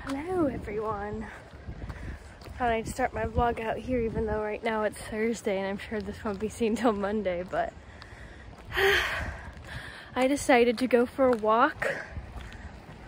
Hello everyone. Thought I'd start my vlog out here even though right now it's Thursday and I'm sure this won't be seen till Monday, but I decided to go for a walk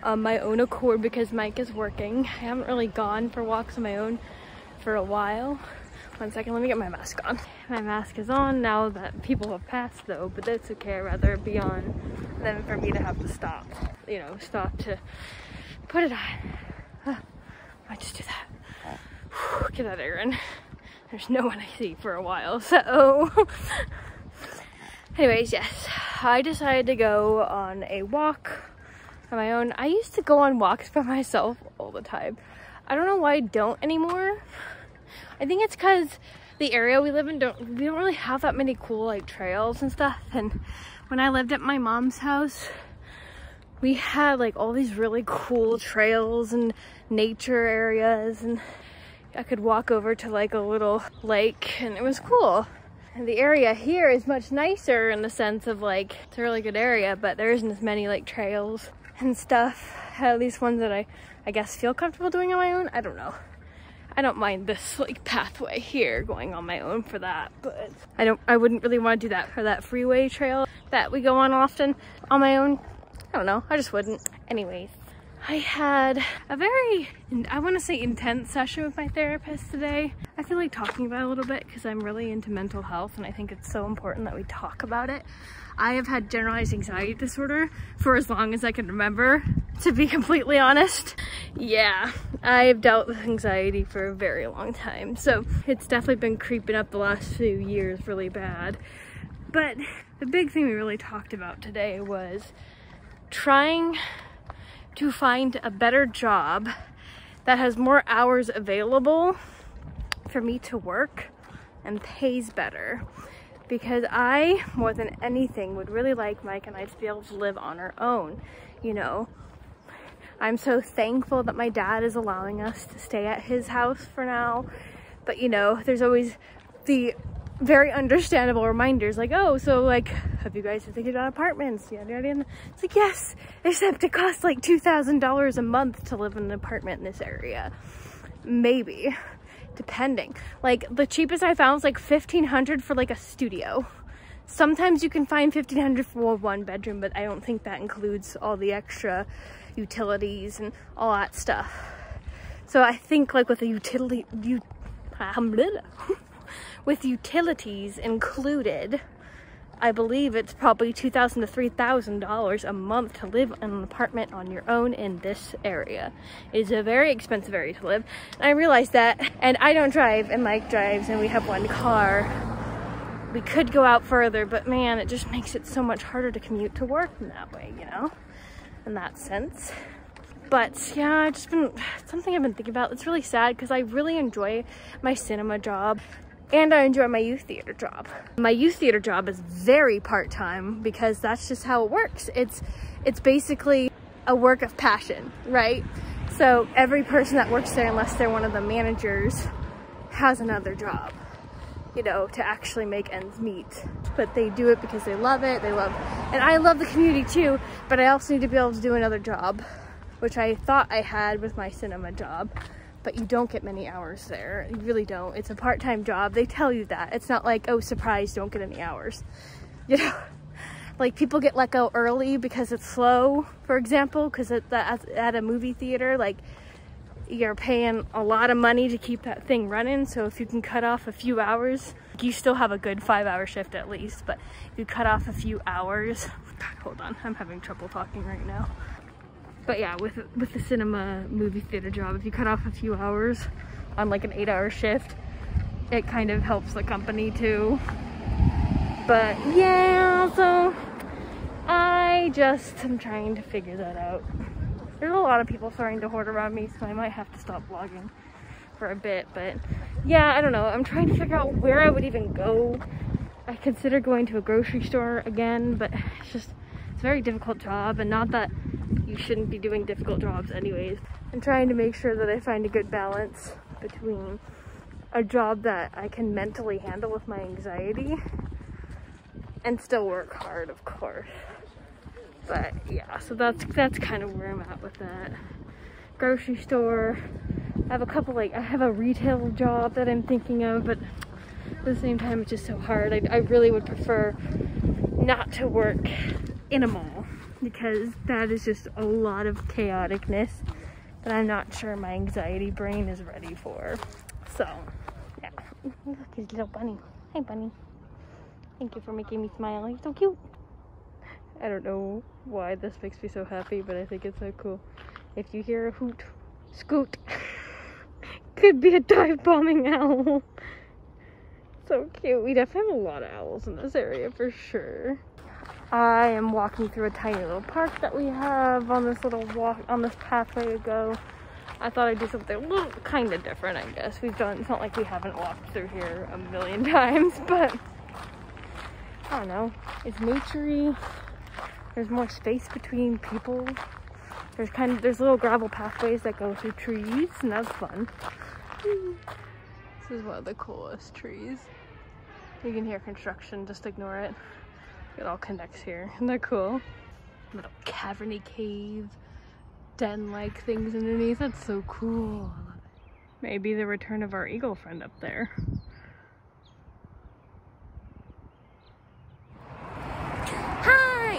on my own accord because Mike is working. I haven't really gone for walks on my own for a while. One second, let me get my mask on. My mask is on now that people have passed though, but that's okay. I'd rather it be on than for me to have to stop, you know, stop to put it on. I just do that. Get that air in. There's no one I see for a while, so anyways, yes, I decided to go on a walk on my own. I used to go on walks by myself all the time. I don't know why I don't anymore. I think it's because the area we live in we don't really have that many cool like trails and stuff. And when I lived at my mom's house, we had like all these really cool trails and nature areas, and I could walk over to like a little lake and it was cool. And the area here is much nicer in the sense of like, it's a really good area, but there isn't as many like trails and stuff. At least ones that I guess feel comfortable doing on my own. I don't know. I don't mind this like pathway here going on my own for that, but I wouldn't really want to do that for that freeway trail that we go on often on my own. I don't know, I just wouldn't. Anyways, I had a very, I want to say intense session with my therapist today. I feel like talking about it a little bit because I'm really into mental health and I think it's so important that we talk about it. I have had generalized anxiety disorder for as long as I can remember, to be completely honest. Yeah, I've dealt with anxiety for a very long time, so it's definitely been creeping up the last few years really bad. But the big thing we really talked about today was trying to find a better job that has more hours available for me to work and pays better. Because I, more than anything, would really like Mike and I to be able to live on our own, you know. I'm so thankful that my dad is allowing us to stay at his house for now. But you know, there's always the very understandable reminders like, oh, so like, have you guys been thinking about apartments? Yeah, it's like, yes, except it costs like $2,000 a month to live in an apartment in this area. Maybe, depending. Like the cheapest I found was like $1,500 for like a studio. Sometimes you can find $1,500 for one bedroom, but I don't think that includes all the extra utilities and all that stuff. So I think like with a with utilities included, I believe it's probably $2,000 to $3,000 a month to live in an apartment on your own in this area. It is a very expensive area to live. And I realized that, and I don't drive and Mike drives and we have one car. We could go out further, but man, it just makes it so much harder to commute to work in that way, you know, in that sense. But yeah, it's something I've been thinking about. It's really sad because I really enjoy my cinema job. And I enjoy my youth theater job. My youth theater job is very part-time because that's just how it works. It's basically a work of passion, right? So every person that works there, unless they're one of the managers, has another job, you know, to actually make ends meet. But they do it because they love it, and I love the community too, but I also need to be able to do another job, which I thought I had with my cinema job. But you don't get many hours there. You really don't. It's a part-time job. They tell you that. It's not like, oh, surprise, don't get any hours. You know, like people get let go early because it's slow, for example, because at a movie theater, like you're paying a lot of money to keep that thing running. So if you can cut off a few hours, you still have a good 5-hour shift at least. But if you cut off a few hours, God, hold on, I'm having trouble talking right now. But yeah, with the cinema movie theater job, if you cut off a few hours on like an 8-hour shift, it kind of helps the company too. But yeah, so I just am trying to figure that out. There's a lot of people starting to hoard around me, so I might have to stop vlogging for a bit. But yeah, I don't know. I'm trying to figure out where I would even go. I consider going to a grocery store again, but it's a very difficult job, and not that you shouldn't be doing difficult jobs anyways. I'm trying to make sure that I find a good balance between a job that I can mentally handle with my anxiety and still work hard, of course. But yeah, so that's kind of where I'm at with that. grocery store. I have a couple, like, I have a retail job that I'm thinking of, but at the same time, it's just so hard. I really would prefer not to work in a mall because that is just a lot of chaoticness that I'm not sure my anxiety brain is ready for. So, yeah. Look at his little bunny. Hi, bunny. Thank you for making me smile. You're so cute. I don't know why this makes me so happy, but I think it's so cool. If you hear a hoot, scoot. Could be a dive bombing owl. So cute. We definitely have a lot of owls in this area for sure. I am walking through a tiny little park that we have on this little walk, on this pathway to go. I thought I'd do something a little kind of different, I guess. It's not like we haven't walked through here a million times, but I don't know. It's naturey. There's more space between people. There's little gravel pathways that go through trees, and that's fun. This is one of the coolest trees. You can hear construction, just ignore it. It all connects here. Isn't that cool? Little caverny cave, den-like things underneath. That's so cool. Maybe the return of our eagle friend up there. Hi!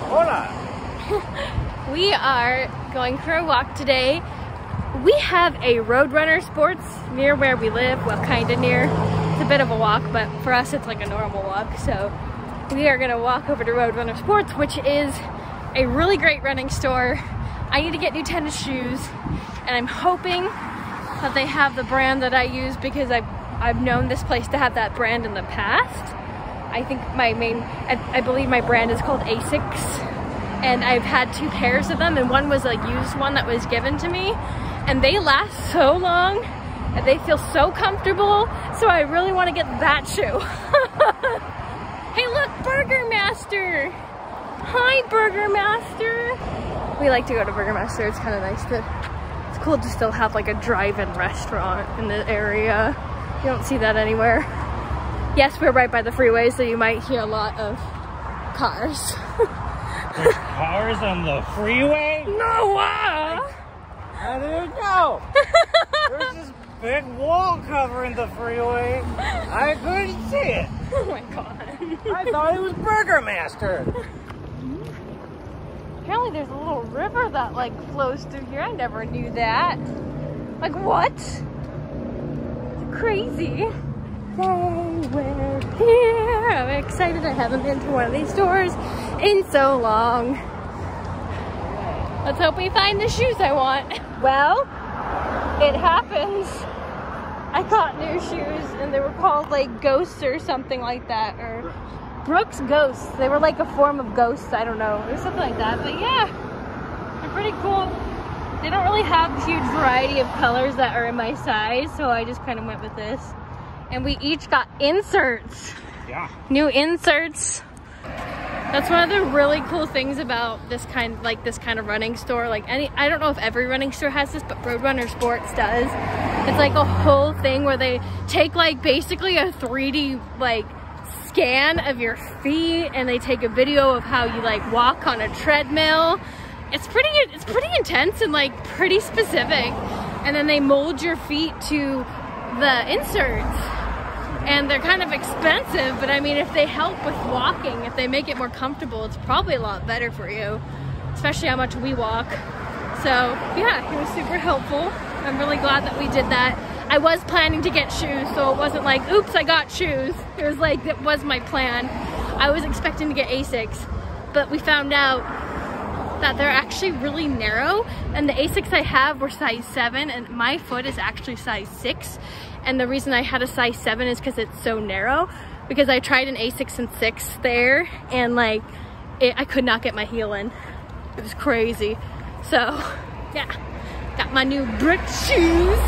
Hola! We are going for a walk today. We have a Roadrunner Sports near where we live. Well, kind of near. It's a bit of a walk, but for us it's like a normal walk. So we are gonna walk over to Roadrunner Sports, which is a really great running store. I need to get new tennis shoes, and I'm hoping that they have the brand that I use because I've known this place to have that brand in the past. I think I believe my brand is called Asics. And I've had 2 pairs of them, and one was a used one that was given to me, and they last so long and they feel so comfortable, so I really want to get that shoe. Hey look, Burger Master! Hi, Burger Master! We like to go to Burger Master. It's kind of nice it's cool to still have like a drive-in restaurant in the area. You don't see that anywhere. Yes, we're right by the freeway, so you might hear a lot of cars. There's cars on the freeway? No way! I didn't know. There's this big wall covering the freeway. I couldn't see it. Oh my god. I thought it was Burger Master. Apparently there's a little river that like flows through here. I never knew that. Like what? It's crazy. Yay, we're here. I'm excited. I haven't been to one of these stores in so long. Let's hope we find the shoes I want. Well, it happens. I got new shoes and they were called like Ghosts or something like that, or Brooks Ghosts. They were like a form of ghosts. I don't know, or something like that. But yeah, they're pretty cool. They don't really have a huge variety of colors that are in my size, so I just kind of went with this. And we each got inserts. Yeah. New inserts. That's one of the really cool things about this kind of running store. Like I don't know if every running store has this, but Roadrunner Sports does. It's like a whole thing where they take like basically a 3D like scan of your feet, and they take a video of how you like walk on a treadmill. It's pretty intense and like pretty specific. And then they mold your feet to the inserts. And they're kind of expensive, but I mean, if they help with walking, if they make it more comfortable, it's probably a lot better for you, especially how much we walk. So yeah, it was super helpful. I'm really glad that we did that. I was planning to get shoes, so it wasn't like, oops, I got shoes. It was like, that was my plan. I was expecting to get Asics, but we found out that they're actually really narrow, and the Asics I have were size 7, and my foot is actually size 6. And the reason I had a size 7 is because it's so narrow, because I tried an Asics in 6 there, and like I could not get my heel in. It was crazy. So yeah, got my new brick shoes.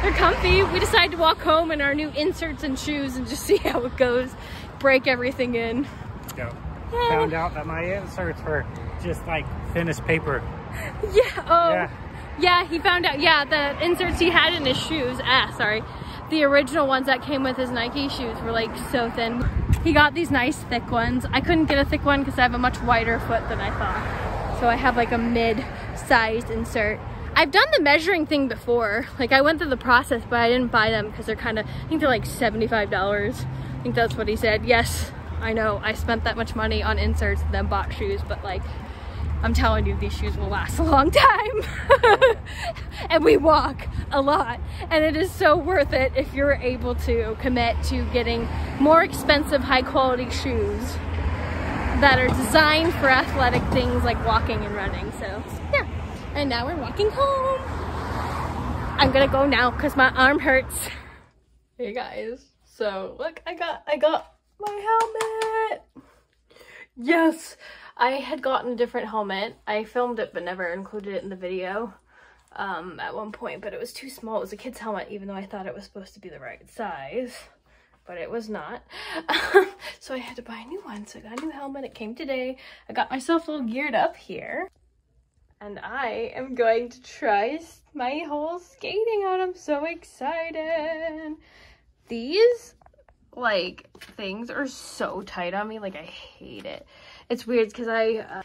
They're comfy. We decided to walk home in our new inserts and shoes and just see how it goes. Break everything in. Yep. Found out that my inserts were just like finished paper. Yeah. Oh. Yeah. Yeah, he found out. Yeah, the inserts he had in his shoes. Sorry. The original ones that came with his Nike shoes were like so thin. He got these nice thick ones. I couldn't get a thick one because I have a much wider foot than I thought. So I have like a mid-sized insert. I've done the measuring thing before. Like I went through the process, but I didn't buy them because they're kind of, I think they're like $75. I think that's what he said. Yes, I know I spent that much money on inserts and then bought shoes, but like, I'm telling you, these shoes will last a long time. And we walk a lot. And it is so worth it if you're able to commit to getting more expensive, high quality shoes that are designed for athletic things like walking and running. So yeah, and now we're walking home. I'm gonna go now because my arm hurts. Hey guys, so look, I got my helmet. Yes. I had gotten a different helmet. I filmed it but never included it in the video at one point, but it was too small. It was a kid's helmet, even though I thought it was supposed to be the right size, but it was not. So I had to buy a new one. So I got a new helmet. It came today. I got myself all geared up here, and I am going to try my whole skating out. I'm so excited. These like things are so tight on me. Like I hate it. It's weird because I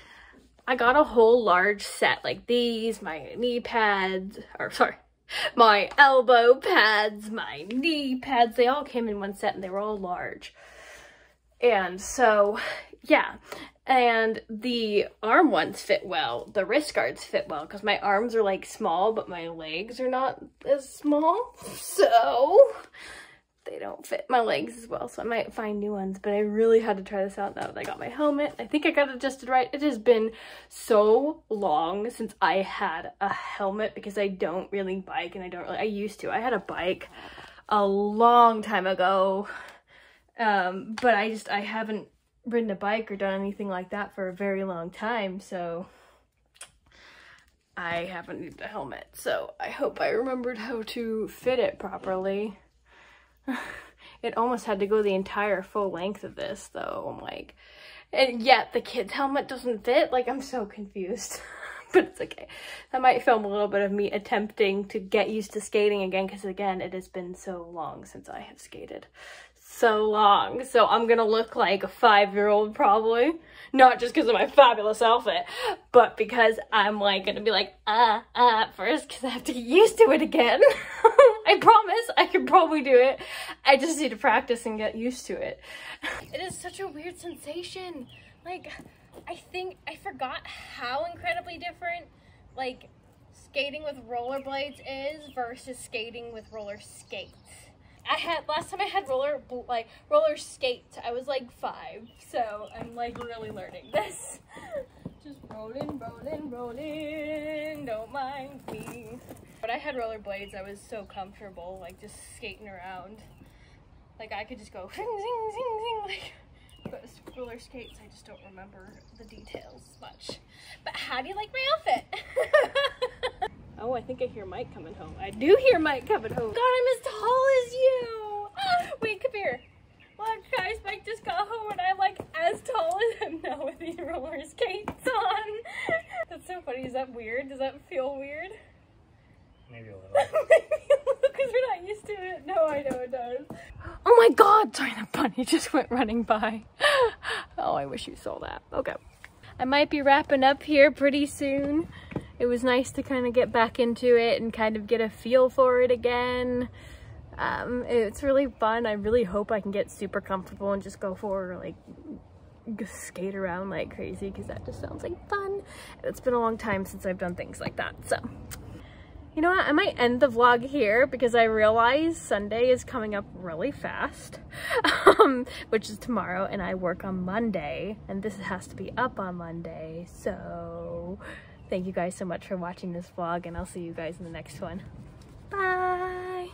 got a whole large set like these, my knee pads, or sorry, my elbow pads, my knee pads. They all came in one set and they were all large. And so, yeah. And the arm ones fit well. The wrist guards fit well because my arms are like small, but my legs are not as small. So they don't fit my legs as well, so I might find new ones, but I really had to try this out now that I got my helmet. I think I got it adjusted right. It has been so long since I had a helmet because I don't really bike, and I used to. I had a bike a long time ago, but I haven't ridden a bike or done anything like that for a very long time, so I haven't needed a helmet. So I hope I remembered how to fit it properly. It almost had to go the entire full length of this though. I'm like, and yet the kid's helmet doesn't fit. Like I'm so confused. But it's okay. I might film a little bit of me attempting to get used to skating again, because again, it has been so long since I have skated. So long. So I'm gonna look like a 5-year-old probably. Not just because of my fabulous outfit, but because I'm like gonna be like, at first, because I have to get used to it again. I promise I can probably do it. I just need to practice and get used to it. It is such a weird sensation. Like, I think I forgot how incredibly different, like, skating with rollerblades is versus skating with roller skates. Last time I had roller skates, I was like 5, so I'm like really learning this. Just rolling, don't mind me. But I had rollerblades, I was so comfortable, like just skating around. Like I could just go zing, zing, zing, zing, like. But roller skates, I just don't remember the details much. But how do you like my outfit? Oh, I think I hear Mike coming home. I do hear Mike coming home. God, I'm as tall as you. Wait, come here. Look, guys, Mike just got home and I'm like as tall as him now with these roller skates on. That's so funny. Is that weird? Does that feel weird? Maybe a little. Maybe a little, because we're not used to it. No, I know it does. Oh my God, sorry, the bunny just went running by. Oh, I wish you saw that. Okay. I might be wrapping up here pretty soon. It was nice to kind of get back into it and kind of get a feel for it again. It's really fun. I really hope I can get super comfortable and just go for like skate around like crazy, because that just sounds like fun. It's been a long time since I've done things like that, so. You know what, I might end the vlog here because I realize Sunday is coming up really fast, which is tomorrow, and I work on Monday, and this has to be up on Monday. So thank you guys so much for watching this vlog, and I'll see you guys in the next one. Bye!